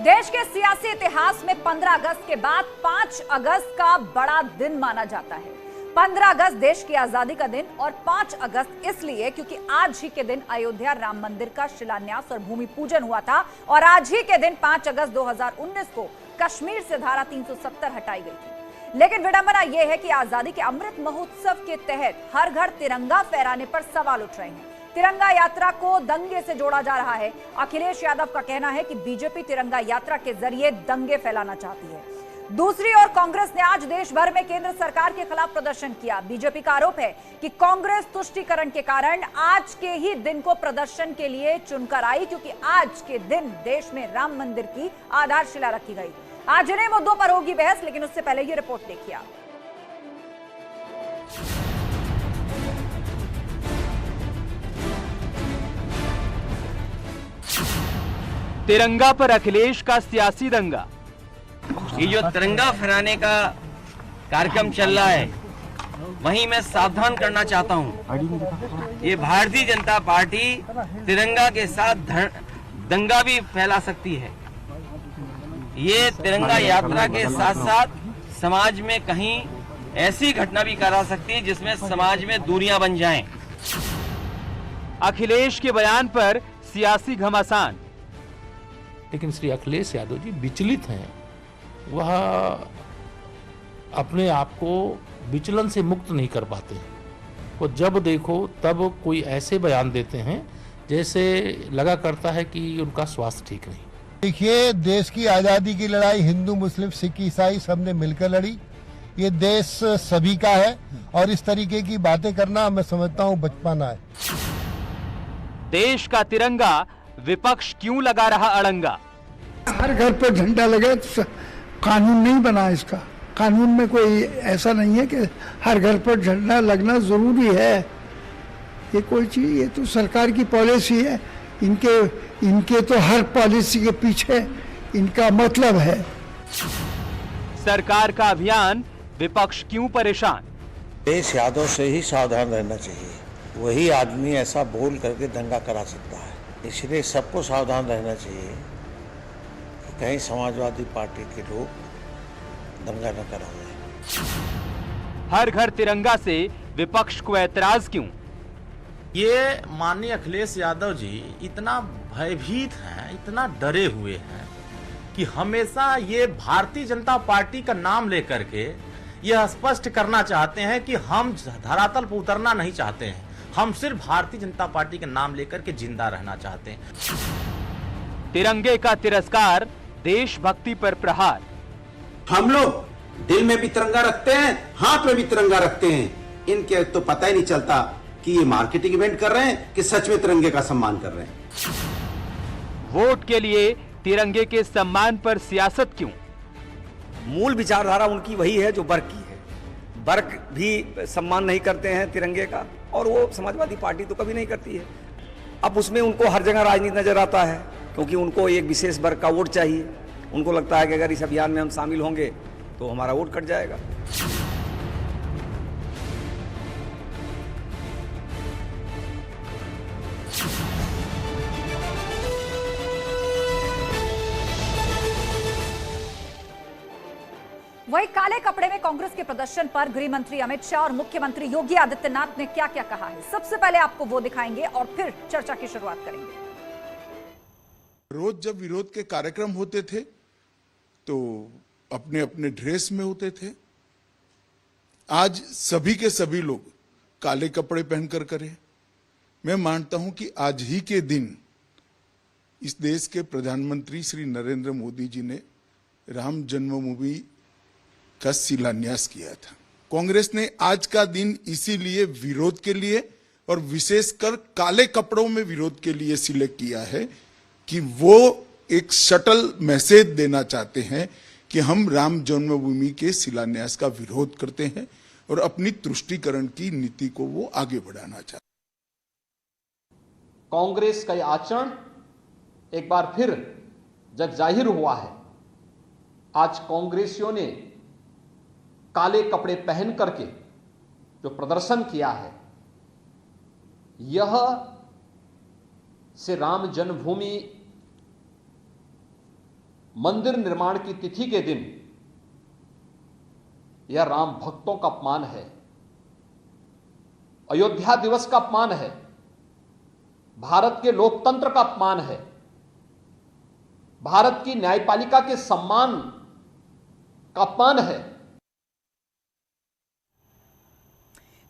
देश के सियासी इतिहास में 15 अगस्त के बाद 5 अगस्त का बड़ा दिन माना जाता है। 15 अगस्त देश की आजादी का दिन और 5 अगस्त इसलिए क्योंकि आज ही के दिन अयोध्या राम मंदिर का शिलान्यास और भूमि पूजन हुआ था और आज ही के दिन 5 अगस्त 2019 को कश्मीर से धारा 370 हटाई गई थी। लेकिन विडंबना यह है कि आजादी के अमृत महोत्सव के तहत हर घर तिरंगा फहराने पर सवाल उठ रहे हैं। तिरंगा यात्रा को दंगे से जोड़ा जा रहा है। अखिलेश यादव का कहना है कि बीजेपी तिरंगा यात्रा के जरिए दंगे फैलाना चाहती है। दूसरी ओर कांग्रेस ने आज देश भर में केंद्र सरकार के खिलाफ प्रदर्शन किया। बीजेपी का आरोप है कि कांग्रेस तुष्टीकरण के कारण आज के ही दिन को प्रदर्शन के लिए चुनकर आई, क्योंकि आज के दिन देश में राम मंदिर की आधारशिला रखी गई। आज इन्हीं मुद्दों पर होगी बहस, लेकिन उससे पहले ये रिपोर्ट देखिए। तिरंगा पर अखिलेश का सियासी दंगा। ये जो तिरंगा फहराने का कार्यक्रम चल रहा है, वहीं मैं सावधान करना चाहता हूं। ये भारतीय जनता पार्टी तिरंगा के साथ दंगा भी फैला सकती है। ये तिरंगा यात्रा के साथ साथ समाज में कहीं ऐसी घटना भी करा सकती है जिसमें समाज में दूरियां बन जाएं। अखिलेश के बयान पर सियासी घमासान। लेकिन श्री अखिलेश यादव जी विचलित हैं। वह अपने आप को विचलन से मुक्त नहीं कर पाते हैं। वो जब देखो तब कोई ऐसे बयान देते हैं जैसे लगा करता है कि उनका स्वास्थ्य ठीक नहीं। देखिए, देश की आज़ादी की लड़ाई हिंदू मुस्लिम सिख ईसाई सबने मिलकर लड़ी। ये देश सभी का है और इस तरीके की बातें करना मैं समझता हूँ बचपना है। देश का तिरंगा विपक्ष क्यों लगा रहा अड़ंगा? हर घर पर झंडा लगे तो कानून नहीं बना इसका। कानून में कोई ऐसा नहीं है कि हर घर पर झंडा लगना जरूरी है। ये कोई चीज, ये तो सरकार की पॉलिसी है। इनके तो हर पॉलिसी के पीछे इनका मतलब है। सरकार का अभियान, विपक्ष क्यों परेशान? अखिलेश यादव से ही सावधान रहना चाहिए। वही आदमी ऐसा बोल करके दंगा करा सकता है। इसलिए सबको सावधान रहना चाहिए कि कहीं समाजवादी पार्टी के लोग दंगा न कराएं। हर घर तिरंगा से विपक्ष को ऐतराज क्यों? ये माननीय अखिलेश यादव जी इतना भयभीत हैं, इतना डरे हुए हैं कि हमेशा ये भारतीय जनता पार्टी का नाम लेकर के यह स्पष्ट करना चाहते हैं कि हम धरातल पर उतरना नहीं चाहते हैं। हम सिर्फ भारतीय जनता पार्टी के नाम लेकर के जिंदा रहना चाहते हैं। तिरंगे का तिरस्कार, देशभक्ति पर प्रहार। हम लोग दिल में भी तिरंगा रखते हैं, हाथ में भी तिरंगा रखते हैं। इनके तो पता ही नहीं चलता कि ये मार्केटिंग इवेंट कर रहे हैं कि सच में तिरंगे का सम्मान कर रहे हैं। वोट के लिए तिरंगे के सम्मान पर सियासत क्यों? मूल विचारधारा उनकी वही है जो वर्ग की है। वर्ग भी सम्मान नहीं करते हैं तिरंगे का, और वो समाजवादी पार्टी तो कभी नहीं करती है। अब उसमें उनको हर जगह राजनीति नजर आता है, क्योंकि उनको एक विशेष वर्ग का वोट चाहिए। उनको लगता है कि अगर इस अभियान में हम शामिल होंगे तो हमारा वोट कट जाएगा। वही काले कपड़े में कांग्रेस के प्रदर्शन पर गृह मंत्री अमित शाह और मुख्यमंत्री योगी आदित्यनाथ ने क्या क्या कहा है, सबसे पहले आपको वो दिखाएंगे और फिर चर्चा की शुरुआत करेंगे। रोज जब विरोध के कार्यक्रम होते थे तो अपने अपने ड्रेस में होते थे। आज सभी के सभी लोग काले कपड़े पहनकर करें। मैं मानता हूं कि आज ही के दिन इस देश के प्रधानमंत्री श्री नरेंद्र मोदी जी ने राम जन्मभूमि का शिलान्यास किया था। कांग्रेस ने आज का दिन इसीलिए विरोध के लिए और विशेषकर काले कपड़ों में विरोध के लिए सिलेक्ट किया है कि वो एक शटल मैसेज देना चाहते हैं कि हम राम जन्मभूमि के शिलान्यास का विरोध करते हैं और अपनी तुष्टीकरण की नीति को वो आगे बढ़ाना चाहते हैं। कांग्रेस का आचरण एक बार फिर जग जाहिर हुआ है। आज कांग्रेसियों ने काले कपड़े पहन करके जो प्रदर्शन किया है, यह से राम जन्मभूमि मंदिर निर्माण की तिथि के दिन यह राम भक्तों का अपमान है, अयोध्या दिवस का अपमान है, भारत के लोकतंत्र का अपमान है, भारत की न्यायपालिका के सम्मान का अपमान है।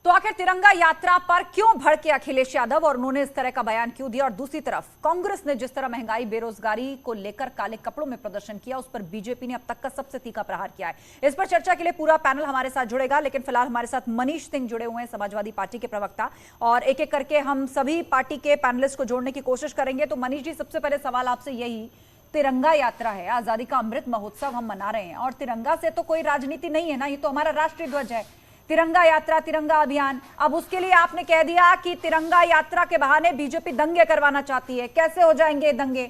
तो आखिर तिरंगा यात्रा पर क्यों भड़के अखिलेश यादव और उन्होंने इस तरह का बयान क्यों दिया? और दूसरी तरफ कांग्रेस ने जिस तरह महंगाई, बेरोजगारी को लेकर काले कपड़ों में प्रदर्शन किया, उस पर बीजेपी ने अब तक का सबसे तीखा प्रहार किया है। इस पर चर्चा के लिए पूरा पैनल हमारे साथ जुड़ेगा, लेकिन फिलहाल हमारे साथ मनीष सिंह जुड़े हुए हैं, समाजवादी पार्टी के प्रवक्ता, और एक एक करके हम सभी पार्टी के पैनलिस्ट को जोड़ने की कोशिश करेंगे। तो मनीष जी, सबसे पहले सवाल आपसे यही, तिरंगा यात्रा है, आजादी का अमृत महोत्सव हम मना रहे हैं और तिरंगा से तो कोई राजनीति नहीं है ना, ये तो हमारा राष्ट्रीय ध्वज है। तिरंगा यात्रा, तिरंगा अभियान, अब उसके लिए आपने कह दिया कि तिरंगा यात्रा के बहाने बीजेपी दंगे करवाना चाहती है। कैसे हो जाएंगे दंगे?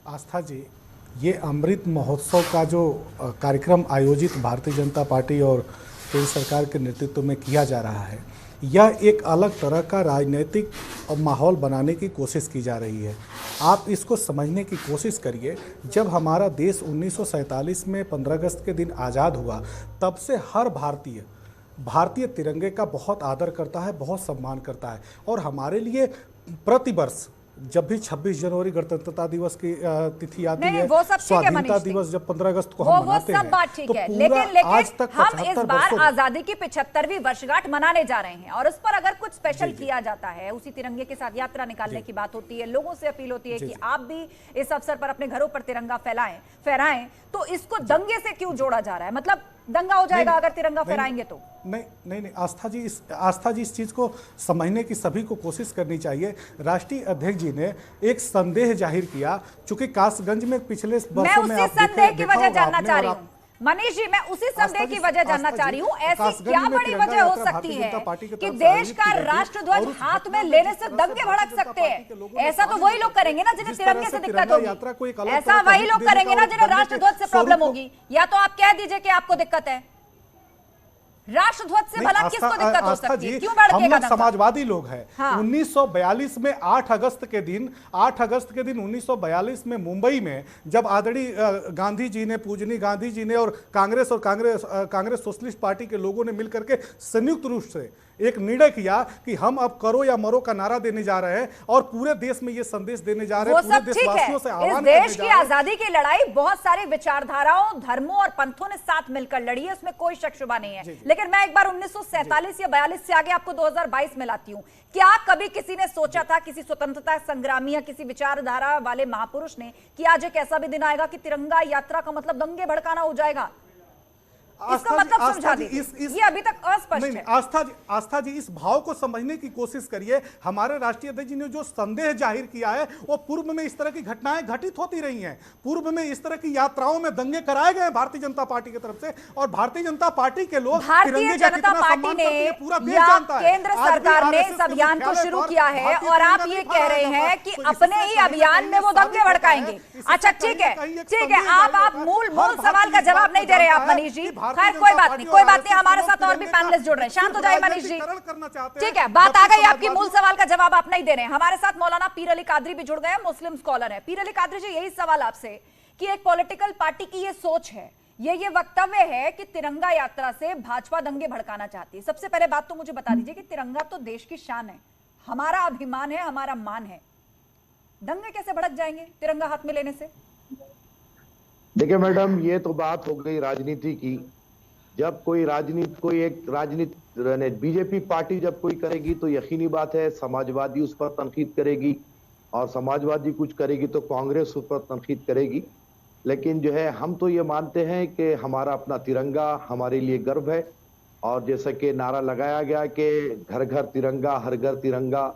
आस्था जी, ये अमृत महोत्सव का जो कार्यक्रम आयोजित भारतीय जनता पार्टी और केंद्र सरकार के नेतृत्व में किया जा रहा है, यह एक अलग तरह का राजनीतिक माहौल बनाने की कोशिश की जा रही है। आप इसको समझने की कोशिश करिए, जब हमारा देश 1947 में 15 अगस्त के दिन आज़ाद हुआ, तब से हर भारतीय तिरंगे का बहुत आदर करता है, बहुत सम्मान करता है। और हमारे लिए प्रतिवर्ष जब भी 26 जनवरी गणतंत्रता दिवस की तिथि आती है, स्वाधीनता दिवस जब 15 अगस्त को हम मनाते हैं, तो लेकिन आज तक हम इस बार आजादी की 75वीं वर्षगांठ मनाने जा रहे हैं और उस पर अगर कुछ स्पेशल किया जाता है, उसी तिरंगे के साथ यात्रा निकालने की बात होती है, लोगों से अपील होती है कि आप भी इस अवसर पर अपने घरों पर तिरंगा फहराएं, तो इसको दंगे से क्यों जोड़ा जा रहा है? मतलब दंगा हो जाएगा अगर तिरंगा फहराएंगे तो? नहीं, आस्था जी इस चीज को समझने की सभी को कोशिश करनी चाहिए। राष्ट्रीय अध्यक्ष जी ने एक संदेह जाहिर किया, चूंकि कासगंज में पिछले वर्षों में आप संदेह की वजह जानना चाह रही हूँ मनीष जी, मैं उसी संदेह की वजह जानना चाह रही हूँ। ऐसी क्या बड़ी वजह हो सकती है कि देश का राष्ट्रध्वज हाथ में लेने से दंगे भड़क सकते हैं? ऐसा तो वही लोग करेंगे ना जिन्हें तिरंगे से दिक्कत होगी, ऐसा वही लोग करेंगे ना जिन्हें राष्ट्रध्वज से प्रॉब्लम होगी। या तो आप कह दीजिए कि आपको दिक्कत है, राष्ट्रध्वज से भला किसको दिक्कत हो सकती है? क्यों भड़केगा? हम लोग समाजवादी लोग हैं। हाँ। 1942 में 8 अगस्त के दिन 1942 में मुंबई में जब आदरणीय गांधी जी ने, पूजनीय गांधी जी ने और कांग्रेस सोशलिस्ट पार्टी के लोगों ने मिलकर के संयुक्त रूप से एक निर्णय किया कि हम अब करो या मरो का नारा देने जा रहे हैं और पूरे देश में ये संदेश देने जा रहे हैं, पूरे देशवासियों से आह्वान करने जा रहे हैं। इस देश की आजादी की लड़ाई बहुत सारी विचारधाराओं, धर्मों और पंथों ने साथ मिलकर लड़ी है, उसमें कोई शक शुबा नहीं है। लेकिन मैं एक बार 1947 या 42 से आगे आपको 2022 में लाती हूँ। क्या कभी किसी ने सोचा था, किसी स्वतंत्रता संग्रामी या किसी विचारधारा वाले महापुरुष ने, कि आज एक ऐसा भी दिन आएगा कि तिरंगा यात्रा का मतलब दंगे भड़काना हो जाएगा? इसका मतलब समझा दीजिए, ये अभी तक अस्पष्ट है। आस्था जी, इस भाव को समझने की कोशिश करिए। हमारे राष्ट्रीय अध्यक्ष जी ने जो संदेह जाहिर किया है, वो पूर्व में इस तरह की घटनाएं घटित होती रही हैं। पूर्व में इस तरह की यात्राओं में दंगे कराए गए भारतीय जनता पार्टी की तरफ से, और भारतीय जनता पार्टी के लोग भारतीय जनता पार्टी ने पूरा देश जानता है। केंद्र सरकार ने इस अभियान को शुरू किया है और आप ये कह रहे हैं कि अपने ही अभियान में वो दंगे भड़काएंगे। अच्छा ठीक है, आप मूल सवाल का जवाब नहीं दे रहे आप मनीष जी। खैर कोई बात नहीं, हमारे साथ और भी पैनलिस्ट जुड़ रहे हैं। शांत हो जाए मनीष जी, ठीक है, बात आ गई आपकी। मूल सवाल का जवाब आप नहीं दे रहे हैं। हमारे साथ मौलाना पीर अली कादरी भी जुड़ गए हैं, मुस्लिम स्कॉलर है। पीर अली कादरी जी, यही सवाल आपसे कि एक पॉलिटिकल पार्टी की ये सोच है, ये वक्तव्य है कि तिरंगा यात्रा से भाजपा दंगे भड़काना चाहती है। सबसे पहले बात तो मुझे बता दीजिए कि तिरंगा तो देश की शान है, हमारा अभिमान है, हमारा मान है, दंगे कैसे भड़क जाएंगे तिरंगा हाथ में लेने से? देखिए मैडम, ये तो बात हो गई राजनीति की। जब कोई एक राजनीति बीजेपी पार्टी जब कोई करेगी तो यकीनी बात है समाजवादी उस पर तनकीद करेगी, और समाजवादी कुछ करेगी तो कांग्रेस उस पर तनकीद करेगी। लेकिन जो है, हम तो ये मानते हैं कि हमारा अपना तिरंगा हमारे लिए गर्व है, और जैसा कि नारा लगाया गया कि घर घर तिरंगा, हर घर तिरंगा,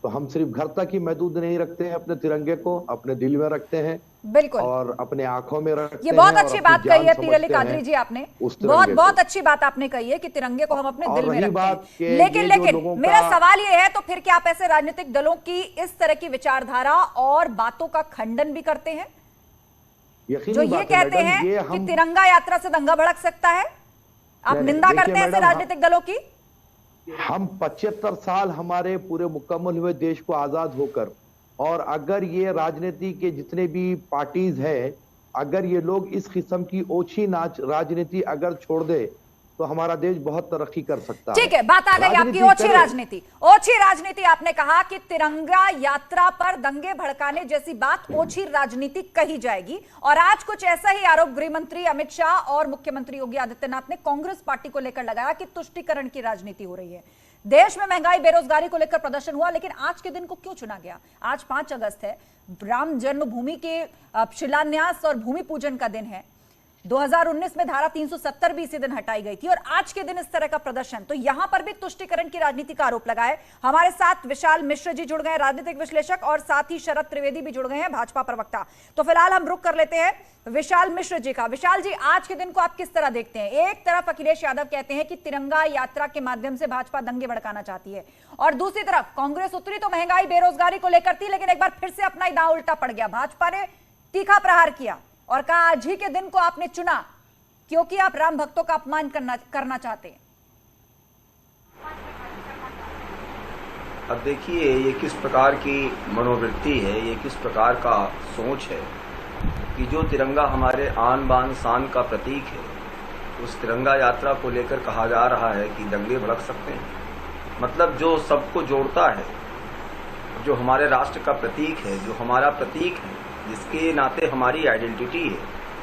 तो हम सिर्फ घर तक ही महदूद नहीं रखते हैं अपने तिरंगे को, अपने दिल में रखते हैं, बिल्कुल, और अपने आंखों में रखते हैं। ये बहुत अच्छी बात कही है पीर अली कादरी जी, आपने बहुत अच्छी बात आपने कही है कि तिरंगे को हम अपने दिल में रखते हैं। लेकिन मेरा सवाल ये है, तो फिर क्या आप ऐसे राजनीतिक दलों की इस तरह की विचारधारा और बातों का खंडन भी करते हैं जो ये कहते हैं कि तिरंगा यात्रा से दंगा भड़क सकता है? आप निंदा करते हैं ऐसे राजनीतिक दलों की? हम 75 साल हमारे पूरे मुकम्मल हुए देश को आजाद होकर और अगर ये राजनीति के जितने भी पार्टीज हैं, अगर ये लोग इस किस्म की ओछी नाच राजनीति अगर छोड़ दे तो हमारा देश बहुत तरक्की कर सकता है। ठीक है, बात आ गई आपकी ओछी राजनीति। ओछी राजनीति आपने कहा कि तिरंगा यात्रा पर दंगे भड़काने जैसी बात ओछी राजनीति कही जाएगी, और आज कुछ ऐसा ही आरोप गृह मंत्री अमित शाह और मुख्यमंत्री योगी आदित्यनाथ ने कांग्रेस पार्टी को लेकर लगाया कि तुष्टीकरण की राजनीति हो रही है। देश में महंगाई बेरोजगारी को लेकर प्रदर्शन हुआ, लेकिन आज के दिन को क्यों चुना गया? आज 5 अगस्त है, राम जन्मभूमि के शिलान्यास और भूमि पूजन का दिन है। 2019 में धारा 370 भी इसी दिन हटाई गई थी, और आज के दिन इस तरह का प्रदर्शन, तो यहां पर भी तुष्टीकरण की राजनीति का आरोप लगाए। हमारे साथ विशाल मिश्र जी जुड़ गए, राजनीतिक विश्लेषक, और साथ ही शरद त्रिवेदी भी जुड़ गए हैं, भाजपा प्रवक्ता। तो फिलहाल हम रुक कर लेते हैं विशाल मिश्र जी का। विशाल जी, आज के दिन को आप किस तरह देखते हैं? एक तरफ अखिलेश यादव कहते हैं कि तिरंगा यात्रा के माध्यम से भाजपा दंगे भड़काना चाहती है, और दूसरी तरफ कांग्रेस उतरी तो महंगाई बेरोजगारी को लेकर थी, लेकिन एक बार फिर से अपना ही दांव उल्टा पड़ गया। भाजपा ने तीखा प्रहार किया और कहा आज ही के दिन को आपने चुना क्योंकि आप राम भक्तों का अपमान करना चाहते हैं। अब देखिए, ये किस प्रकार की मनोवृत्ति है, ये किस प्रकार का सोच है कि जो तिरंगा हमारे आन बान शान का प्रतीक है, उस तिरंगा यात्रा को लेकर कहा जा रहा है कि दंगे भड़क सकते हैं। मतलब जो सबको जोड़ता है, जो हमारे राष्ट्र का प्रतीक है, जो हमारा प्रतीक है, जिसके नाते हमारी आइडेंटिटी है,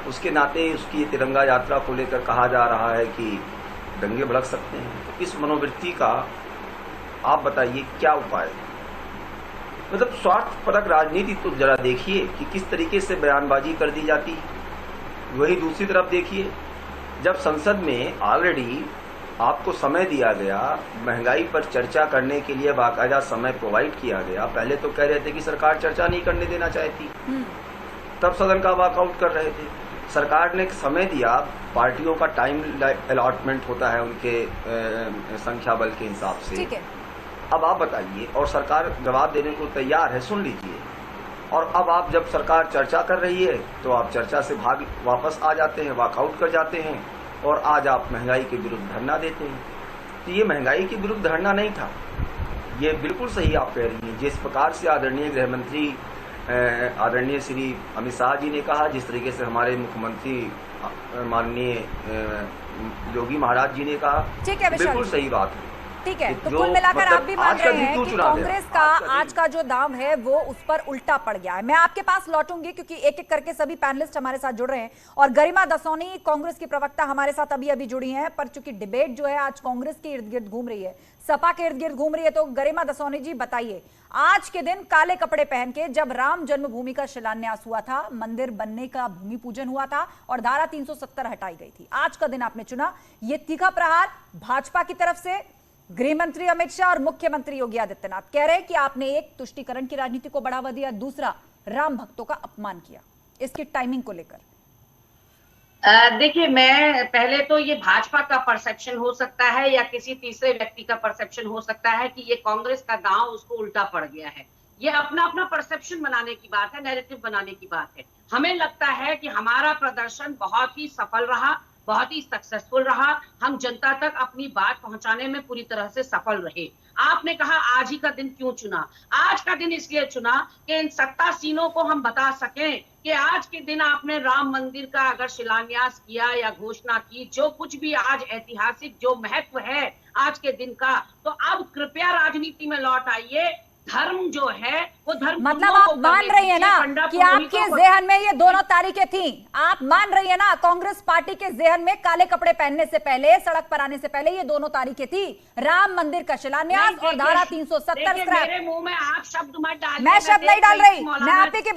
उसके नाते उसकी तिरंगा यात्रा को लेकर कहा जा रहा है कि दंगे भड़क सकते हैं। तो इस मनोवृत्ति का आप बताइए क्या उपाय है? मतलब स्वार्थपरक राजनीति तो जरा देखिए कि किस तरीके से बयानबाजी कर दी जाती है। वही दूसरी तरफ देखिए, जब संसद में ऑलरेडी आपको समय दिया गया, महंगाई पर चर्चा करने के लिए बाकायदा समय प्रोवाइड किया गया। पहले तो कह रहे थे कि सरकार चर्चा नहीं करने देना चाहती, तब सदन का वॉकआउट कर रहे थे। सरकार ने समय दिया, पार्टियों का टाइम अलॉटमेंट होता है उनके संख्या बल के हिसाब से। ठीक है। अब आप बताइए, और सरकार जवाब देने को तैयार है, सुन लीजिए। और अब आप जब सरकार चर्चा कर रही है तो आप चर्चा से भाग वापस आ जाते हैं, वॉकआउट कर जाते हैं, और आज आप महंगाई के विरुद्ध धरना देते हैं। तो ये महंगाई के विरुद्ध धरना नहीं था, ये बिल्कुल सही आप कह रही हैं। जिस प्रकार से आदरणीय गृह मंत्री आदरणीय श्री अमित शाह जी ने कहा, जिस तरीके से हमारे मुख्यमंत्री माननीय योगी महाराज जी ने कहा, बिल्कुल सही बात है। ठीक है, तो कुल मिलाकर आप भी मान रहे हैं कि कांग्रेस का आज का जो दांव है वो उस पर उल्टा पड़ गया है। मैं आपके पास लौटूंगी क्योंकि एक एक करके सभी पैनलिस्ट हमारे साथ जुड़ रहे हैं, और गरिमा दसौनी कांग्रेस की प्रवक्ता हमारे साथ अभी जुड़ी हैं। पर चूंकि डिबेट जो है आज कांग्रेस के इर्द गिर्द घूम रही है, सपा के इर्द गिर्द घूम रही है, तो गरिमा दसौनी जी बताइए, आज के दिन काले कपड़े पहन के जब राम जन्मभूमि का शिलान्यास हुआ था, मंदिर बनने का भूमि पूजन हुआ था और धारा 370 हटाई गई थी, आज का दिन आपने चुना। ये तीखा प्रहार भाजपा की तरफ से गृह मंत्री अमित शाह और मुख्यमंत्री योगी आदित्यनाथ कह रहे हैं कि आपने एक तुष्टीकरण की राजनीति को बढ़ावा दिया, दूसरा राम भक्तों का अपमान किया। इसकी टाइमिंग को लेकर देखिए, मैं पहले तो ये भाजपा का परसेप्शन हो सकता है या किसी तीसरे व्यक्ति का परसेप्शन हो सकता है कि ये कांग्रेस का दांव उसको उल्टा पड़ गया है। ये अपना अपना परसेप्शन बनाने की बात है, नैरेटिव बनाने की बात है। हमें लगता है कि हमारा प्रदर्शन बहुत ही सफल रहा, बहुत ही सक्सेसफुल रहा, हम जनता तक अपनी बात पहुंचाने में पूरी तरह से सफल रहे। आपने कहा आज ही का दिन क्यों चुना? आज का दिन इसलिए चुना कि इन सत्तासीनों को हम बता सकें कि आज के दिन आपने राम मंदिर का अगर शिलान्यास किया या घोषणा की, जो कुछ भी आज ऐतिहासिक जो महत्व है आज के दिन का, तो अब कृपया राजनीति में लौट आइए। धर्म जो है वो धर्म, मतलब आप मान रही है ना कि आपके जहन में ये दोनों तारीखें थी? आप मान रही है ना कांग्रेस पार्टी के जहन में काले कपड़े पहनने से पहले, सड़क पर आने से पहले ये दोनों तारीखें थी, राम मंदिर का शिलान्यास और धारा 370? मेरे मुंह में आप शब्द मत डालिए। मैं शब्द नहीं डाल रही, मैं आप ही की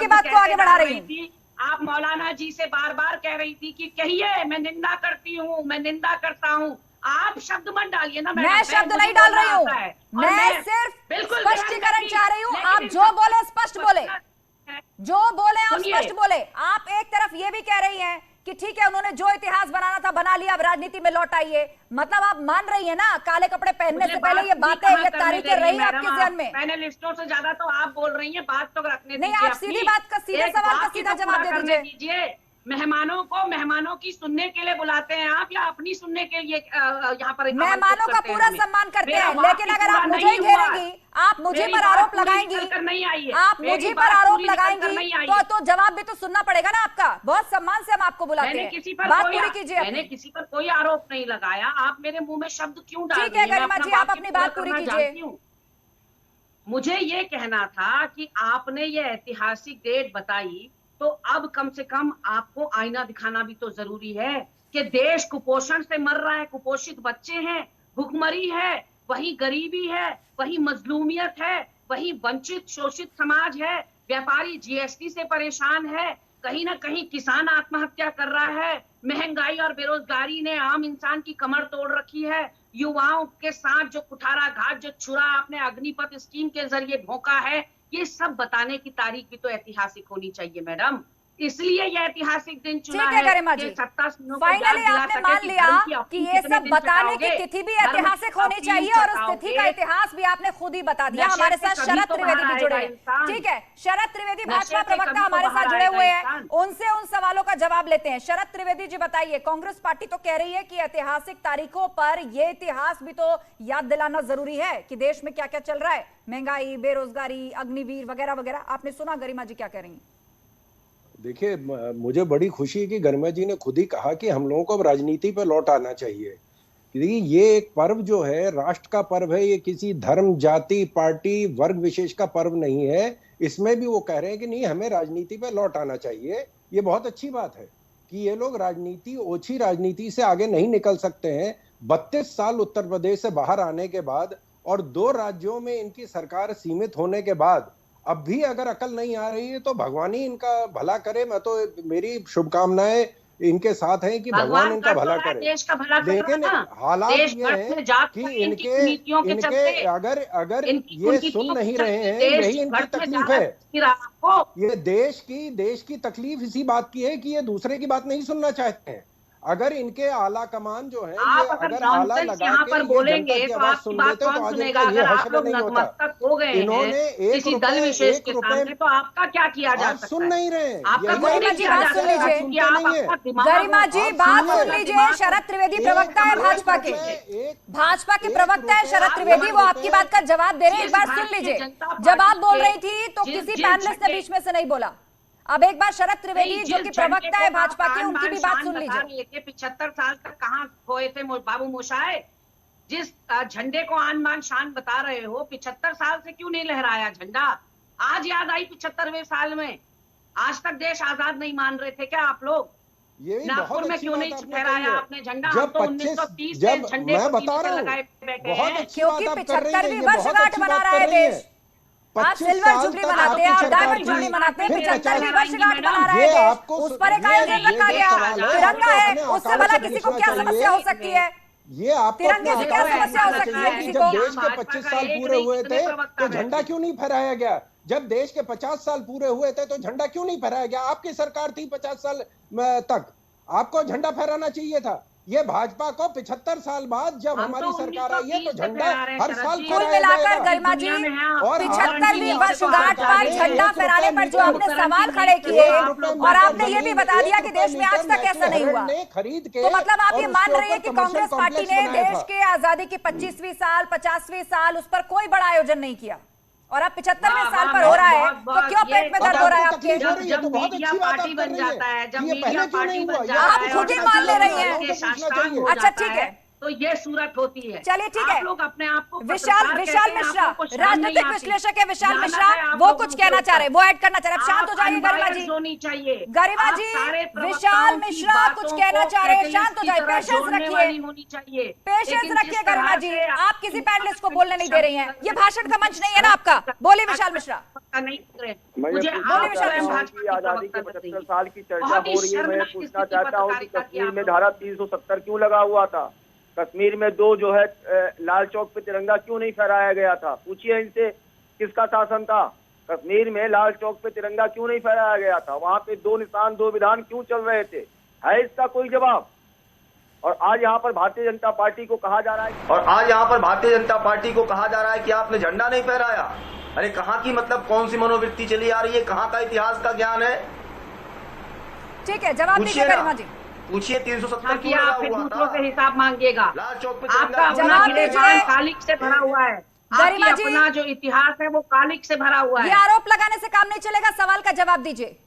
बात को आगे बढ़ा रही हूँ। आप मौलाना जी से बार बार कह रही थी कि कहिए मैं निंदा करती हूँ, मैं निंदा करता हूँ। आप शब्द मत डालिए ना। मैं शब्द नहीं डाल रही हूँ, मैं सिर्फ स्पष्टीकरण चाह रही हूँ। आप जो बोले स्पष्ट बोले, जो बोले आप स्पष्ट बोले। आप एक तरफ ये भी कह रही हैं कि ठीक है उन्होंने जो इतिहास बनाना था बना लिया, अब राजनीति में लौट आइए। मतलब आप मान रही है ना काले कपड़े पहनने से पहले ये बातें, ये तारीखें रही आपके जहन में? पैनलिस्टों से ज्यादा तो आप बोल रही हैं, बात तो रखने नहीं, आप सीधी बात का, सीधे सवाल का सीधा जवाब दे दीजिए। मेहमानों की सुनने के लिए बुलाते हैं आप, या अपनी सुनने के लिए यहाँ पर मेहमानों का पूरा सम्मान करते हैं, लेकिन अगर आप मुझे ही घेरेंगी, आप मुझे पर आरोप लगाएंगी, आप मुझे पर आरोप लगाएंगी तो जवाब भी तो सुनना पड़ेगा ना आपका। बहुत सम्मान से हम आपको बुलाते हैं, बात पूरी कीजिए। मैंने किसी पर कोई आरोप नहीं लगाया, आप मेरे मुंह में शब्द क्यों डाल रही हैं? ठीक है गरिमा जी, आप अपनी बात पूरी कीजिए। मुझे ये कहना था कि आपने ये ऐतिहासिक डेट बताई, तो अब कम से कम आपको आईना दिखाना भी तो जरूरी है कि देश कुपोषण से मर रहा है, कुपोषित बच्चे हैं, भुखमरी है, वही गरीबी है, वही मजलूमियत है, वही वंचित शोषित समाज है, व्यापारी जीएसटी से परेशान है, कहीं ना कहीं किसान आत्महत्या कर रहा है, महंगाई और बेरोजगारी ने आम इंसान की कमर तोड़ रखी है, युवाओं के साथ जो कुठाराघात, जो छुरा आपने अग्निपथ स्कीम के जरिए भोंका है, ये सब बताने की तारीख भी तो ऐतिहासिक होनी चाहिए मैडम। इसलिए ये ऐतिहासिक दिन चुना है कि 27 फाइनली आपने मान लिया कि ये सब बताने की तिथि भी ऐतिहासिक होनी चाहिए, और उस तिथि का इतिहास भी आपने खुद ही बता दिया। हमारे साथ शरद त्रिवेदी भी जुड़े हैं। ठीक है, शरद त्रिवेदी भाजपा प्रवक्ता हमारे साथ जुड़े हुए हैं, उनसे उन सवालों का जवाब लेते हैं। शरद त्रिवेदी जी बताइए, कांग्रेस पार्टी तो कह रही है कि ऐतिहासिक तारीखों पर ये इतिहास भी तो याद दिलाना जरूरी है कि देश में क्या क्या चल रहा है, महंगाई, बेरोजगारी, अग्निवीर वगैरह वगैरह। आपने सुना गरिमा जी क्या कह रही हैं? देखिए, मुझे बड़ी खुशी है कि गरिमा जी ने खुद ही कहा कि हम लोगों को अब राजनीति पर लौट आना चाहिए। क्योंकि ये एक पर्व जो है, राष्ट्र का पर्व है, ये किसी धर्म, जाति, पार्टी, वर्ग विशेष का पर्व नहीं है। इसमें भी वो कह रहे हैं कि नहीं, हमें राजनीति पर लौट आना चाहिए। ये बहुत अच्छी बात है कि ये लोग राजनीति, ओछी राजनीति से आगे नहीं निकल सकते हैं। 32 साल उत्तर प्रदेश से बाहर आने के बाद और 2 राज्यों में इनकी सरकार सीमित होने के बाद अब भी अगर अकल नहीं आ रही है तो भगवान ही इनका भला करे। मैं तो, मेरी शुभकामनाएं इनके साथ हैं कि भगवान इनका भला करे। देश का भला करे। लेकिन हालात ये है कि इनके अगर ये सुन नहीं रहे हैं, यही इनकी तकलीफ है। ये देश की तकलीफ इसी बात की है कि ये दूसरे की बात नहीं सुनना चाहते हैं। अगर इनके आला कमान जो है, ये अगर आला लगा के बोलेंगे तो आपकी बात कौन सुनेगा? अगर आप लोग नतमस्तक हो गए हैं किसी दल विशेष के सामने, तो आपका क्या किया जा सकता है? सुन नहीं रहे। आपका गरिमा जी बात सुन लीजिए, गरिमा जी बात सुन लीजिए। शरद त्रिवेदी प्रवक्ता है भाजपा के प्रवक्ता है शरद त्रिवेदी, वो आपकी बात का जवाब दे रहे हैं। एक बार सुन लीजिए, जब आप बोल रही थी तो किसी पैनलिस्ट ने बीच में से नहीं बोला। अब एक बार शरद त्रिवेदी जो कि प्रवक्ता है भाजपा के, उनकी भी बात सुन लीजिए। 75 साल तक कहाँ खोए थे बाबू मोशाए? जिस झंडे को आन बान शान बता रहे हो, 75 साल से क्यों नहीं लहराया झंडा? आज याद आई 75वें साल में? आज तक देश आजाद नहीं मान रहे थे क्या आप लोग? नागपुर में क्यों नहीं फहराया आपने झंडा? हम तो 1930 से झंडे को लगाए बैठे हैं, क्योंकि 75वीं वर्षगांठ मना रहा है देश। आप सिल्वर जुबली मनाते हैं और डायमंड जुबली मनाते हैं, 75वीं वर्षगांठ मना रहे हैं, उस पर एक आयोजन रखा गया। तिरंगा है, उससे भला किसी को क्या समस्या हो सकती है? ये आपको तिरंगे से क्या समस्या हो सकती है किसी को? देश के 25 साल पूरे हुए थे तो झंडा क्यों नहीं फहराया गया? जब देश के 50 साल पूरे हुए थे तो झंडा क्यों नहीं फहराया गया? आपकी सरकार थी 50 साल तक, आपको झंडा फहराना चाहिए था। ये भाजपा को 75 साल बाद जब हमारी सरकार आई है तो झंडा हर साल कुल मिलाकर गरिमा जी 75वीं वर्षगांठ पर झंडा फहराने पर जो आपने सवाल खड़े किए, और आपने ये भी बता दिया कि देश में आज तक ऐसा नहीं हुआ, तो मतलब आप ये मान रही है कि कांग्रेस पार्टी ने देश के आजादी की 25वीं साल, 50वीं साल, उस पर कोई बड़ा आयोजन नहीं किया, और अब 75वें साल पर हो रहा है तो क्यों पेट में दर्द हो रहा है आपके? जब मीडिया पार्टी बन जाता है, जब मीडिया पार्टी बन जाता है, आप खुद ही मान ले रही हैं। अच्छा ठीक है, तो ये सूरत होती है। चलिए ठीक है, आप लोग अपने आप को विशाल मिश्रा, राजनीतिक विश्लेषक है विशाल मिश्रा, वो कुछ कहना चाह रहे हैं, वो ऐड करना चाह रहे हैं। शांत हो जाइए गरिमा जी। होनी चाहिए गरिमा जी, विशाल मिश्रा कुछ कहना चाह रहे हैं, शांत हो जाइए, पेशेंस रखिए, पेशेंस रखिए गरिमा जी। आप किसी पैनलिस्ट को बोलने नहीं दे रही हैं, ये भाषण का मंच नहीं है ना आपका। बोलिए विशाल मिश्रा। मुझे आजादी के 75 साल की चर्चा हो रही है, मैं पूछना चाहता हूँ कि कश्मीर में धारा 370 क्यों लगा हुआ था? कश्मीर में जो है लाल चौक पे तिरंगा क्यों नहीं फहराया गया था? पूछिए इनसे, किसका शासन था? कश्मीर में लाल चौक पे तिरंगा क्यों नहीं फहराया गया था? वहाँ पे 2 निशान 2 विधान क्यों चल रहे थे? है इसका कोई जवाब? और आज यहाँ पर भारतीय जनता पार्टी को कहा जा रहा है कि आपने झंडा नहीं फहराया। अरे कहाँ की, मतलब कौन सी मनोवृत्ति चली आ रही है? कहाँ का इतिहास का ज्ञान है? ठीक है, जवाब दीजिए गरिमा जी। पूछिए 370 हाँ, क्यों आप लगा फिर हुआ दूसरों था? से हिसाब मांगिएगा। लाल चौक पे आपका अपना जवाब गिरेबान दीजिए। कालिक से भरा हुआ है। गरिमा आपकी जी, अपना जो इतिहास है वो कालिक से भरा हुआ ये है। आरोप लगाने से काम नहीं चलेगा, सवाल का जवाब दीजिए।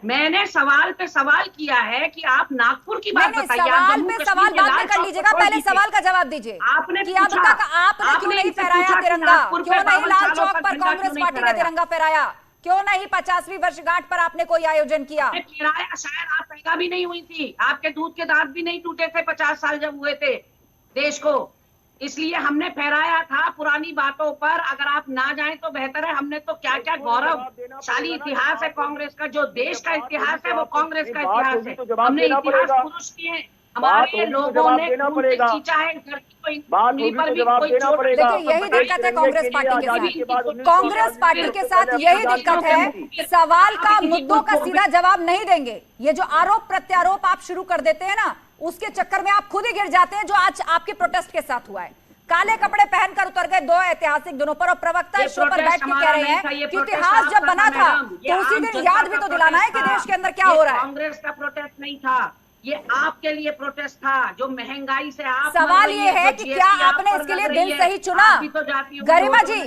मैंने सवाल पे सवाल किया है कि आप नागपुर की बात बताइए। सवाल पे सवाल बाद में कर लीजिएगा, पहले सवाल का जवाब दीजिए। आपने कि अब तक आपने क्यों नहीं फहराया तिरंगा? क्यों नहीं लाल चौक पर कांग्रेस पार्टी ने तिरंगा फहराया? क्यों नहीं 50वीं वर्षगांठ पर आपने कोई आयोजन किया? फहराया, शायद आप पैदा भी नहीं हुई थी, आपके दूध के दांत भी नहीं टूटे थे 50 साल जब हुए थे देश को, इसलिए हमने फहराया था पुरानी बातों पर। अगर आप ना जाएं तो बेहतर है। हमने तो क्या क्या गौरवशाली इतिहास है कांग्रेस का, जो देश का इतिहास है वो कांग्रेस का इतिहास है। हमने इतिहास पुरुष किए हैं, हमारे लोगों ने खींचा है इस धरती को, उंगली पर भी कोई चोट। देखिए, यही दिक्कत है कांग्रेस पार्टी के साथ। कांग्रेस पार्टी के साथ यही दिक्कत है, सवाल का मुद्दों का सीधा जवाब नहीं देंगे। ये जो आरोप प्रत्यारोप आप शुरू कर देते हैं ना, उसके चक्कर में आप खुद ही गिर जाते हैं, जो आज आपके प्रोटेस्ट के साथ हुआ है। काले कपड़े पहनकर उतर गए दो ऐतिहासिक दिनों पर, और प्रवक्ता इस शो पर बैठ के कह रहे हैं कि इतिहास जब बना था तो उसी दिन याद भी तो दिलाना है कि देश के अंदर क्या हो रहा है। कांग्रेस का प्रोटेस्ट नहीं था, ये आपके लिए प्रोटेस्ट था, जो महंगाई से आप सवाल ये है कि क्या आपने इसके लिए दिन सही चुना? गरिमा जी,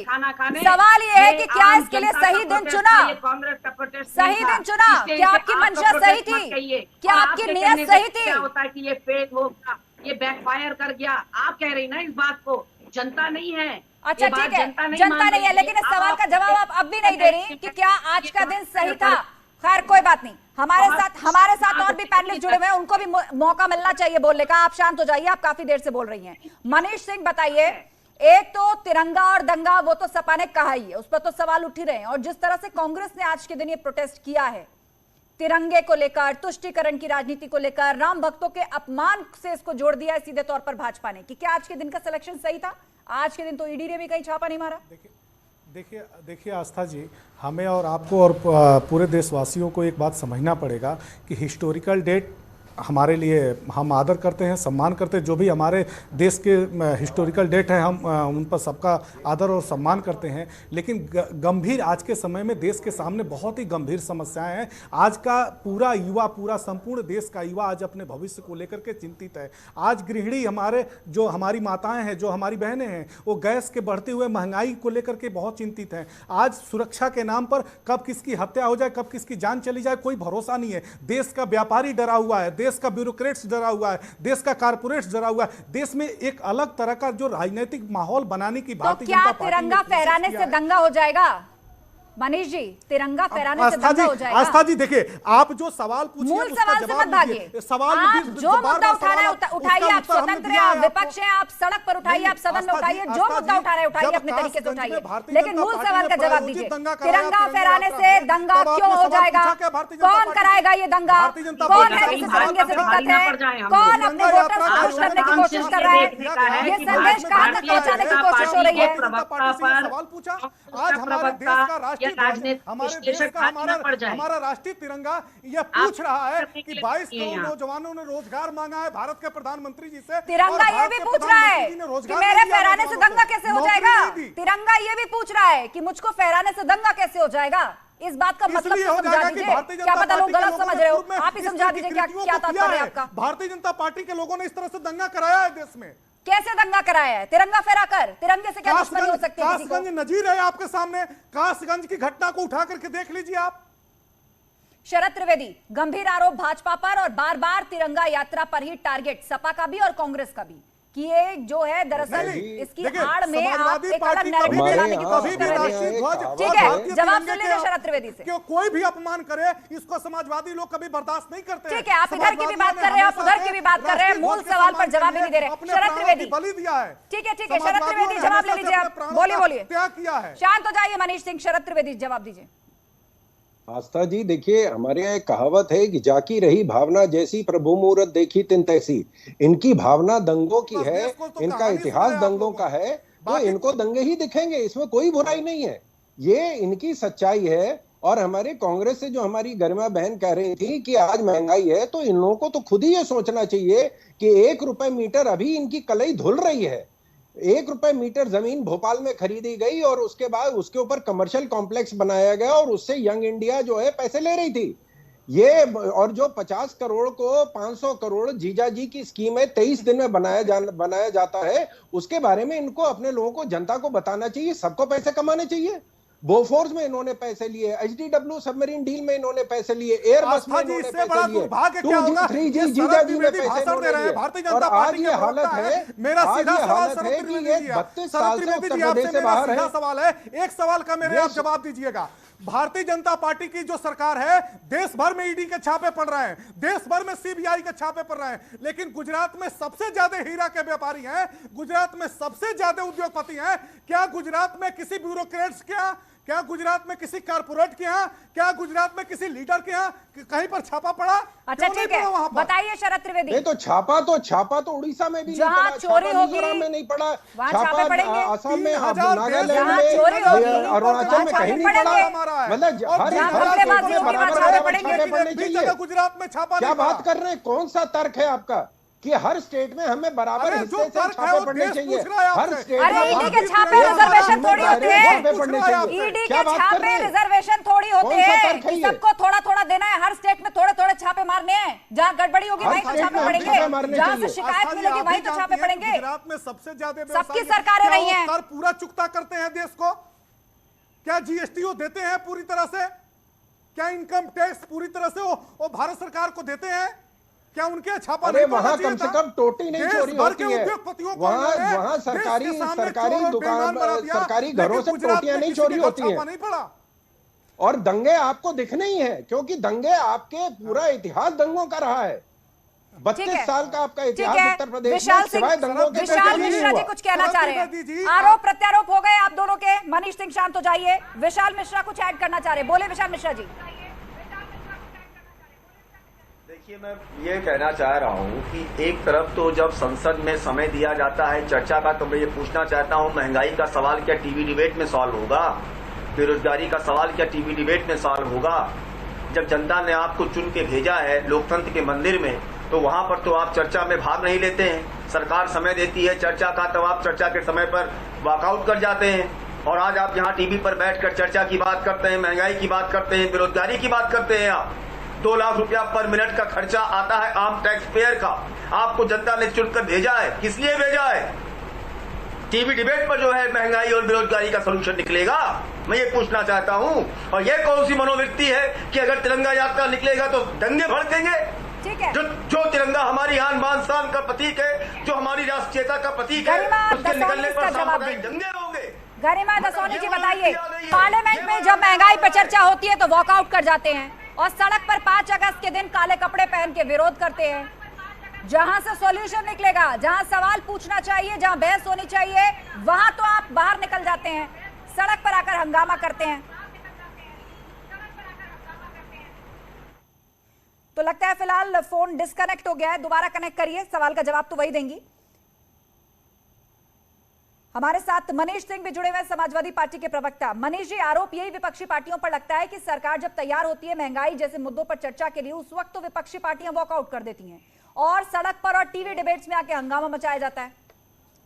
सवाल ये है कि क्या इसके लिए सही दिन चुना? कांग्रेस का प्रोटेस्ट सही दिन चुना? क्या आपकी मंशा सही थी? क्या आपकी नीयत सही थी? क्या होता है कि ये फेल होगा, ये बैकफायर कर गया। आप कह रही ना इस बात को, जनता नहीं है। अच्छा ठीक है, जनता नहीं है, लेकिन इस सवाल का जवाब आप अब भी नहीं दे रही कि क्या आज का दिन सही था। खैर कोई बात नहीं, हमारे साथ और भी पैनलिस्ट जुड़े हुए हैं, उनको भी मौका मिलना चाहिए बोलने का। आप शांत हो जाइए, आप काफी देर से बोल रही हैं। मनीष सिंह बताइए, एक तो तिरंगा और दंगा वो तो सपा ने कहा ही है, उस पर तो सवाल उठ ही रहे हैं, और जिस तरह से कांग्रेस ने आज के दिन ये प्रोटेस्ट किया है तिरंगे को लेकर, तुष्टीकरण की राजनीति को लेकर, राम भक्तों के अपमान से इसको जोड़ दिया है सीधे तौर पर भाजपा ने, कि क्या आज के दिन का सिलेक्शन सही था? आज के दिन तो ईडी ने भी कहीं छापा नहीं मारा। देखिए आस्था जी, हमें और आपको और पूरे देशवासियों को एक बात समझना पड़ेगा कि हिस्टोरिकल डेट हमारे लिए हम आदर करते हैं, सम्मान करते हैं। जो भी हमारे देश के हिस्टोरिकल डेट हैं, हम उन पर सबका आदर और सम्मान करते हैं। लेकिन गंभीर आज के समय में देश के सामने बहुत ही गंभीर समस्याएं हैं। आज का पूरा युवा, पूरा संपूर्ण देश का युवा आज अपने भविष्य को लेकर के चिंतित है। आज गृहिणी हमारी माताएं हैं, जो हमारी बहनें हैं, वो गैस के बढ़ते हुए महंगाई को लेकर के बहुत चिंतित हैं। आज सुरक्षा के नाम पर कब किसकी हत्या हो जाए, कब किसकी जान चली जाए, कोई भरोसा नहीं है। देश का व्यापारी डरा हुआ है, देश का ब्यूरोक्रेट्स डरा हुआ है, देश का कारपोरेट्स डरा हुआ है। देश में एक अलग तरह का जो राजनीतिक माहौल बनाने की भारतीय जनता पार्टी ने तिरंगा फहराने से दंगा हो जाएगा? मनीष जी, तिरंगा फहराने से दंगा हो जाएगा? आस्था जी देखिए, आप जो सवाल पूछिए मूल सवाल से मत भागिए। सवाल आप जो मुद्दा उठा रहे हैं उठाइए, आप स्वतंत्र हैं, आप विपक्ष हैं, आप सड़क पर उठाइए, आप सदन में उठाइए, जो मुद्दा उठा रहे हैं उठाइए, अपने तरीके से उठाइए, लेकिन मूल सवाल का जवाब दीजिए। तिरंगा फहराने से दंगा क्यों हो जाएगा? कौन कराएगा ये दंगा? कौन है जिसे तिरंगे से दिक्कत है? कौन अपने वोटर्स को खुश करने की कोशिश कर रहा है? ये संदेश कहां तक पहुंचाने की कोशिश हो रही है? सवाल पूछा, आज हमारे देश का राष्ट्रीय, हमारा राष्ट्रीय तिरंगा यह पूछ रहा है कि 22 करोड़ नौजवानों ने रोजगार मांगा है भारत के प्रधानमंत्री जी से। तिरंगा ये भी पूछ रहा है कि मेरे फहराने से दंगा कैसे हो जाएगा? तिरंगा ये भी पूछ रहा है कि मुझको फहराने से दंगा कैसे हो जाएगा? इस बात का मतलब समझा दीजिए। क्या पता लोग गलत समझ रहे हो, आप ही समझा दीजिए क्या तात्पर्य है आपका। भारतीय जनता पार्टी के लोगों ने इस तरह से दंगा कराया है देश में। कैसे दंगा कराया है? तिरंगा फहराकर। तिरंगे से क्या दुश्मनी हो सकती है? कासगंज नजीर है आपके सामने, कासगंज की घटना को उठा करके देख लीजिए आप। शरद त्रिवेदी, गंभीर आरोप भाजपा पर और बार बार तिरंगा यात्रा पर ही टारगेट सपा का भी और कांग्रेस का भी, कि ये जो है दरअसल इसकी आड़ में आप एक अलग नैरेटिव बनाने की कोशिश कर रहे हैं। ठीक है, जवाब सुन लीजिए शरद त्रिवेदी से। कोई भी अपमान करे इसको समाजवादी लोग कभी बर्दाश्त नहीं करते। ठीक है, आप इधर की भी बात कर रहे हैं, आप उधर की भी बात कर रहे हैं, मूल सवाल पर जवाब नहीं दे रहे। शरद त्रिवेदी बलि दिया है। ठीक है, शरद त्रिवेदी जवाब ले लीजिए आप। बोलिए। त्याग किया है। शांत हो जाइए मनीष सिंह। शरद त्रिवेदी जवाब दीजिए। आस्था जी देखिए, हमारे यहाँ एक कहावत है कि जाकी रही भावना जैसी प्रभु मूरत देखी तिन तैसी। इनकी भावना दंगों की है, इनका इतिहास दंगों का है, तो इनको दंगे ही दिखेंगे, इसमें कोई बुराई नहीं है, ये इनकी सच्चाई है। और हमारे कांग्रेस से जो हमारी गरिमा बहन कह रही थी कि आज महंगाई है, तो इन लोगों को तो खुद ही ये सोचना चाहिए कि 1 रुपए मीटर अभी इनकी कलई धुल रही है। 1 रुपए मीटर जमीन भोपाल में खरीदी गई और उसके बाद उसके ऊपर कमर्शियल कॉम्प्लेक्स बनाया गया और उससे यंग इंडिया जो है पैसे ले रही थी। ये और जो 50 करोड़ को 500 करोड़ जीजा जी की स्कीम है 23 दिन में बनाया जाता है, उसके बारे में इनको अपने लोगों को, जनता को बताना चाहिए। सबको पैसे कमाने चाहिए। बोफोर्स में इन्होंने पैसे लिए, HDW सबमरीन डील में इन्होंने पैसे लिए, एयरबस में इन्होंने पैसे लिए, 2G 3G जीजा जी ने पैसे इन्होंने लिए। और आज ये हालत है, मेरा सीधा सवाल कि ये 32 साल से उत्तर प्रदेश से बाहर है। सवाल है, एक सवाल का मेरे आप जवाब दीजिएगा। भारतीय जनता पार्टी की जो सरकार है, देश भर में ईडी के छापे पड़ रहे हैं, देश भर में सीबीआई के छापे पड़ रहे हैं, लेकिन गुजरात में सबसे ज्यादा हीरा के व्यापारी हैं, गुजरात में सबसे ज्यादा उद्योगपति हैं। क्या गुजरात में किसी ब्यूरोक्रेट्स के, क्या गुजरात में किसी कारपोरेट के यहाँ, क्या गुजरात में किसी लीडर के यहाँ कहीं पर छापा पड़ा? अच्छा ठीक है, बताइए शरद त्रिवेदी। नहीं तो छापा तो उड़ीसा में भी जहाँ नहीं पड़ा, चोरी होगी मिजोरम में नहीं पड़ा, छापा असम में, नागालैंड में, अरुणाचल में कहीं नहीं पड़ा। मतलब हर गुजरात में छापा। क्या बात कर रहे हैं? कौन सा तर्क है आपका कि हर स्टेट में हमें बराबर हिस्से से छापे पड़ने चाहिए? हर स्टेट में ईडी के छापे रिजर्वेशन थोड़ी होते हैं, ईडी के छापे रिजर्वेशन थोड़ी होते हैं कि सबको थोड़ा थोड़ा देना है। हर स्टेट में थोड़े थोड़े छापे मारने हैं, जहाँ गड़बड़ी होगी वहीं तो छापे पड़ेंगे, जहाँ से शिकायत मिलेगी वहीं तो छापे पड़ेंगे। गुजरात में सबसे ज्यादा सबकी सरकारें रही हैं, कर पूरा चुकता करते हैं देश को। क्या जीएसटी देते हैं पूरी तरह से? क्या इनकम टैक्स पूरी तरह से वो भारत सरकार को देते हैं? क्या उनके छापा नहीं? वहां कम से कम टोटी नहीं चोरी होती है, वहां सरकारी दुकान, सरकारी घरों से टोटियां नहीं चोरी होती हैं। और दंगे आपको दिखने ही है, क्योंकि दंगे आपके पूरा इतिहास दंगों का रहा है। 32 साल का आपका इतिहास उत्तर प्रदेश में सिवाय दंगों के विशाल मिश्रा जी कुछ कहना चाह रहे हैं। आरोप प्रत्यारोप हो गए आप दोनों के। मनीष सिंह शांत हो जाइए। विशाल मिश्रा कुछ ऐड करना चाह रहे, बोले विशाल मिश्रा जी। देखिए, मैं ये कहना चाह रहा हूँ कि एक तरफ तो जब संसद में समय दिया जाता है चर्चा का, तो मैं ये पूछना चाहता हूँ, महंगाई का सवाल क्या टीवी डिबेट में सॉल्व होगा? बेरोजगारी का सवाल क्या टीवी डिबेट में सॉल्व होगा? जब जनता ने आपको चुन के भेजा है लोकतंत्र के मंदिर में, तो वहां पर तो आप चर्चा में भाग नहीं लेते हैं। सरकार समय देती है चर्चा का, तब आप चर्चा के समय पर वॉकआउट कर जाते हैं। और आज आप यहाँ टीवी पर बैठकर चर्चा की बात करते हैं, महंगाई की बात करते हैं, बेरोजगारी की बात करते हैं। आप 2 लाख रुपया पर मिनट का खर्चा आता है आम टैक्स पेयर का। आपको जनता ने चुनकर भेजा है, किस लिए भेजा है? टीवी डिबेट पर जो है महंगाई और बेरोजगारी का सलूशन निकलेगा? मैं ये पूछना चाहता हूँ। और ये कौन सी मनोवृत्ति है कि अगर तिरंगा यात्रा निकलेगा तो दंगे भड़केंगे? ठीक है। जो तिरंगा हमारी आन बान शान का प्रतीक है, जो हमारी राष्ट्रीयता का प्रतीक है, उसके निकलने पर सांप्रदायिक दंगे होंगे। गरिमा दसौनी जी बताइए, पार्लियामेंट में जब महंगाई पर चर्चा होती है तो वॉकआउट कर जाते हैं और सड़क पर 5 अगस्त के दिन काले कपड़े पहन के विरोध करते हैं। जहां से सॉल्यूशन निकलेगा, जहां सवाल पूछना चाहिए, जहां बहस होनी चाहिए, वहां तो आप बाहर निकल जाते हैं, सड़क पर आकर हंगामा करते हैं। तो लगता है फिलहाल फोन डिस्कनेक्ट हो गया है, दोबारा कनेक्ट करिए, सवाल का जवाब तो वही देंगी। हमारे साथ मनीष सिंह भी जुड़े हुए, समाजवादी पार्टी के प्रवक्ता। मनीष जी, आरोप यही विपक्षी पार्टियों पर लगता है कि सरकार जब तैयार होती है महंगाई जैसे मुद्दों पर चर्चा के लिए, उस वक्त तो विपक्षी पार्टियां वॉकआउट कर देती हैं और सड़क पर और टीवी डिबेट्स में आके हंगामा मचाया जाता है।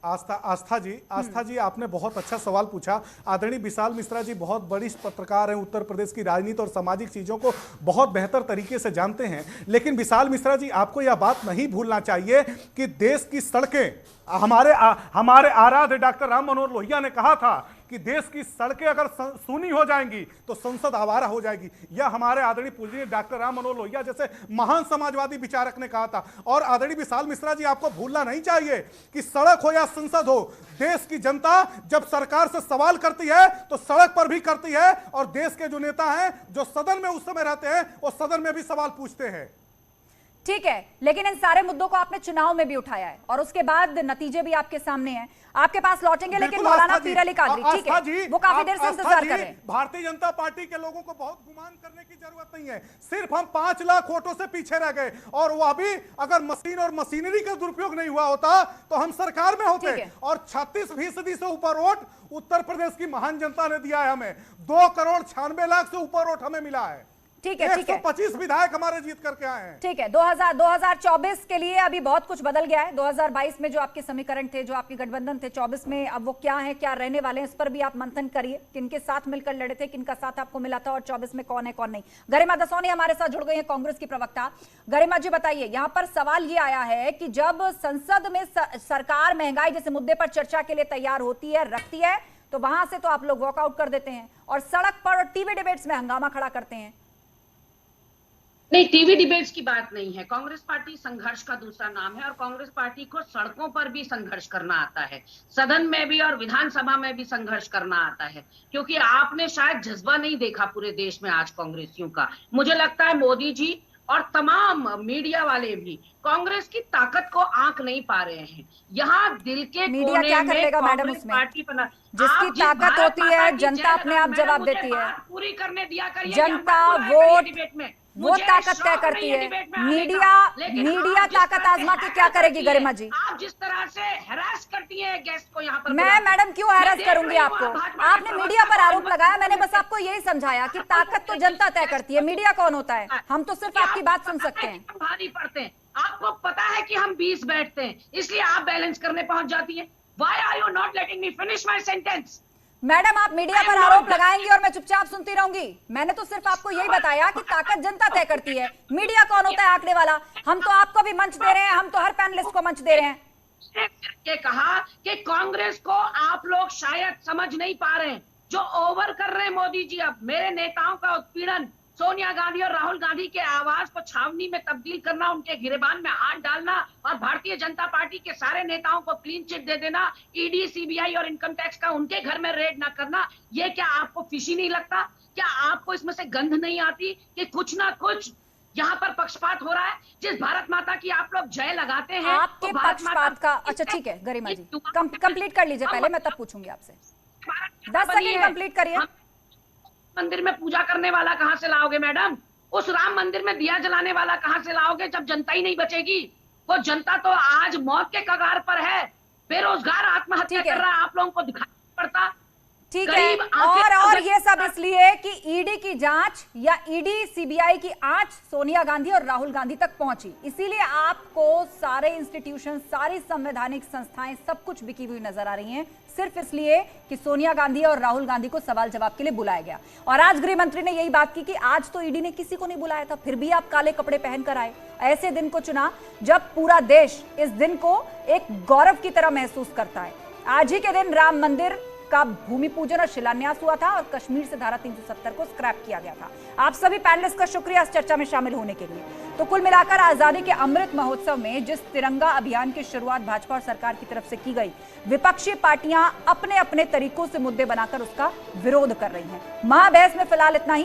आस्था जी आपने बहुत अच्छा सवाल पूछा। आदरणीय विशाल मिश्रा जी बहुत बड़ी पत्रकार हैं, उत्तर प्रदेश की राजनीति और सामाजिक चीज़ों को बहुत बेहतर तरीके से जानते हैं। लेकिन विशाल मिश्रा जी, आपको यह बात नहीं भूलना चाहिए कि देश की सड़कें, हमारे आराध्य डॉक्टर राम मनोहर लोहिया ने कहा था कि देश की सड़कें अगर सूनी हो जाएंगी तो संसद आवारा हो जाएगी। यह हमारे आदरणीय पूजनीय डॉक्टर राम मनोहर लोहिया जैसे महान समाजवादी विचारक ने कहा था। और आदरणीय विशाल मिश्रा जी, आपको भूलना नहीं चाहिए कि सड़क हो या संसद हो, देश की जनता जब सरकार से सवाल करती है तो सड़क पर भी करती है, और देश के जो नेता हैं जो सदन में उस समय रहते हैं वो सदन में भी सवाल पूछते हैं। ठीक है, लेकिन इन सारे मुद्दों को आपने चुनाव में भी उठाया है और उसके बाद नतीजे भी आपके सामने हैं, आपके पास लौटेंगे। लेकिन मौलाना पीर अली कादरी, ठीक है, वो काफी देर से इंतजार कर रहे हैं। भारतीय जनता पार्टी के लोगों को बहुत गुमान करने की जरूरत नहीं है। सिर्फ हम 5 लाख वोटों से पीछे रह गए, और वो अभी अगर मशीन और मशीनरी का दुरुपयोग नहीं हुआ होता तो हम सरकार में होते। और 36% से ऊपर वोट उत्तर प्रदेश की महान जनता ने दिया है हमें। 2 करोड़ 96 लाख से ऊपर वोट हमें मिला है। ठीक है, ठीक है। 125 विधायक हमारे जीत करके आए हैं। ठीक है, 2024 के लिए अभी बहुत कुछ बदल गया है। 2022 में जो आपके समीकरण थे, जो आपके गठबंधन थे, 24 में अब वो क्या है, क्या रहने वाले हैं, इस पर भी आप मंथन करिए। किनके साथ मिलकर लड़े थे, किनका साथ आपको मिला था, और 24 में कौन है कौन नहीं। गरिमा दसौनी हमारे साथ जुड़ गई है, कांग्रेस की प्रवक्ता। गरिमा जी बताइए, यहाँ पर सवाल ये आया है कि जब संसद में सरकार महंगाई जैसे मुद्दे पर चर्चा के लिए तैयार होती है, रखती है, तो वहां से तो आप लोग वॉकआउट कर देते हैं और सड़क पर और टीवी डिबेट्स में हंगामा खड़ा करते हैं। नहीं, टीवी डिबेट्स की बात नहीं है। कांग्रेस पार्टी संघर्ष का दूसरा नाम है और कांग्रेस पार्टी को सड़कों पर भी संघर्ष करना आता है, सदन में भी और विधानसभा में भी संघर्ष करना आता है, क्योंकि आपने शायद जज्बा नहीं देखा पूरे देश में आज कांग्रेसियों का। मुझे लगता है मोदी जी और तमाम मीडिया वाले भी कांग्रेस की ताकत को आंक नहीं पा रहे हैं। यहाँ दिल के मीडिया क्या कर लेगा मैडम उसमें? जिसकी ताकत होती है जनता अपने आप जवाब देती है। पूरी करने दिया करिए। जनता वो ताकत तय करती है। मीडिया ताकत आजमा के क्या करेगी गरिमा जी? आप जिस तरह से हैरास करती हैं गेस्ट को यहाँ पर। मैं मैडम क्यों हैरास करूंगी आपको? आपने मीडिया पर आरोप लगाया, मैंने बस आपको यही समझाया कि ताकत तो जनता तय करती है, मीडिया कौन होता है? हम तो सिर्फ आपकी बात सुन सकते हैं। भारी पड़ते हैं, आपको पता है कि हम 20 बैठते हैं, इसलिए आप बैलेंस करने पहुंच जाती है। Why are you not letting me finish my sentence? Madam आप मीडिया पर आरोप लगाएंगी और मैं चुपचाप सुनती रहूंगी? मैंने तो सिर्फ आपको यही बताया कि ताकत जनता तय करती है, मीडिया कौन होता है आंकड़े वाला? हम तो आपको भी मंच दे रहे हैं, हम तो हर पैनलिस्ट को मंच दे रहे हैं। ये कहा कि कांग्रेस को आप लोग शायद समझ नहीं पा रहे हैं, जो ओवर कर रहे हैं मोदी जी। अब मेरे नेताओं का उत्पीड़न, सोनिया गांधी और राहुल गांधी के आवाज को छावनी में तब्दील करना, उनके गिरेबान में हाथ डालना और भारतीय जनता पार्टी के सारे नेताओं को क्लीन चिट दे देना, ईडी, सीबीआई और इनकम टैक्स का उनके घर में रेड ना करना, ये क्या आपको फिशी नहीं लगता? क्या आपको इसमें से गंध नहीं आती कि कुछ ना कुछ यहाँ पर पक्षपात हो रहा है? जिस भारत माता की आप लोग जय लगाते हैं, आपके पक्षपात का। अच्छा ठीक है गरिमा जी, कंप्लीट कर लीजिए पहले, मैं तब पूछूंगी आपसे। 10 सेकंड कंप्लीट करिए। मंदिर में पूजा करने वाला कहां से लाओगे मैडम? उस राम मंदिर में दिया जलाने वाला कहां से लाओगे जब जनता ही नहीं बचेगी? वो जनता तो आज मौत के कगार पर है, बेरोजगार आत्महत्या कर रहा है, आप लोगों को दिखाई पड़ता? ठीक है, और ये सब इसलिए कि ईडी की जांच या ईडी सीबीआई की आंच सोनिया गांधी और राहुल गांधी तक पहुंची, इसीलिए आपको सारे इंस्टीट्यूशन, सारी संवैधानिक संस्थाएं, सब कुछ बिकी हुई नजर आ रही हैं, सिर्फ इसलिए कि सोनिया गांधी और राहुल गांधी को सवाल जवाब के लिए बुलाया गया। और आज गृह मंत्री ने यही बात की कि आज तो ईडी ने किसी को नहीं बुलाया था, फिर भी आप काले कपड़े पहनकर आए। ऐसे दिन को चुना जब पूरा देश इस दिन को एक गौरव की तरह महसूस करता है। आज ही के दिन राम मंदिर का भूमि पूजन और शिलान्यास हुआ था और कश्मीर से धारा 370 को स्क्रैप किया गया था। आप सभी पैनलिस्ट का शुक्रिया इस चर्चा में शामिल होने के लिए। तो कुल मिलाकर आजादी के अमृत महोत्सव में जिस तिरंगा अभियान की शुरुआत भाजपा और सरकार की तरफ से की गई, विपक्षी पार्टियां अपने अपने तरीकों से मुद्दे बनाकर उसका विरोध कर रही हैं। महाबहस में फिलहाल इतना ही।